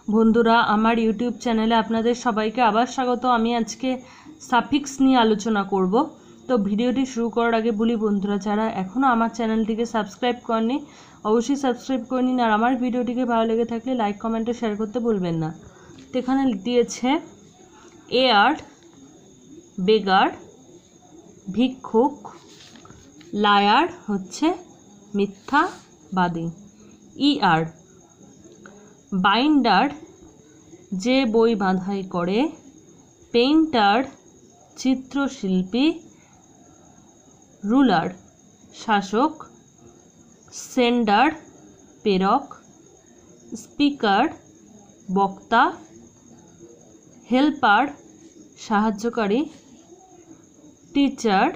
বন্ধুরা, আমার ইউটিউব চ্যানেলে আপনাদের সবাইকে আবার স্বাগত। আমি আজকে সাফিক্স নিয়ে আলোচনা করব। তো ভিডিওটি শুরু করার আগে বলি, বন্ধুরা যারা এখনও আমার চ্যানেলটিকে সাবস্ক্রাইব করেননি অবশ্যই সাবস্ক্রাইব করে নিন, আর আমার ভিডিওটিকে ভালো লেগে থাকলে লাইক কমেন্টে শেয়ার করতে ভুলবেন না। তো এখানে দিয়েছে এয়ার, বেগার, ভিক্ষুক, লায়ার হচ্ছে মিথ্যাবাদী, ইআর বাইন্ডার যে বই বাঁধাই করে, পেইন্টার চিত্রশিল্পী, রুলার শাসক, সেন্ডার প্রেরক, স্পিকার বক্তা, হেল্পার সাহায্যকারী, টিচার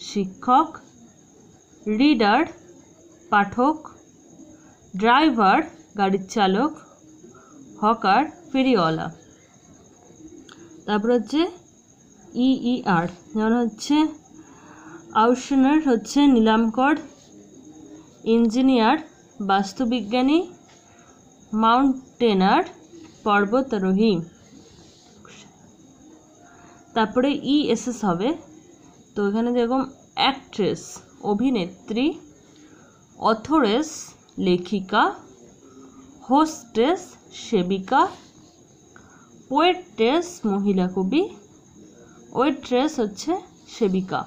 শিক্ষক, রিডার পাঠক, ড্রাইভার গাড়ির চালক, হকার ফেরিওয়ালা। তারপর হচ্ছে ইইআর, যেমন হচ্ছে আউশনার হচ্ছে নিলামকর, ইঞ্জিনিয়ার বাস্তুবিজ্ঞানী, মাউন্টেনার পর্বতারোহী। তারপরে ইএসএস হবে, তো এখানে যেরকম অ্যাক্ট্রেস অভিনেত্রী, অথরেস লেখিকা, হোস্টেস সেবিকা, পোয়েট্রেস মহিলা কবি, ওয়েট্রেস হচ্ছে সেবিকা।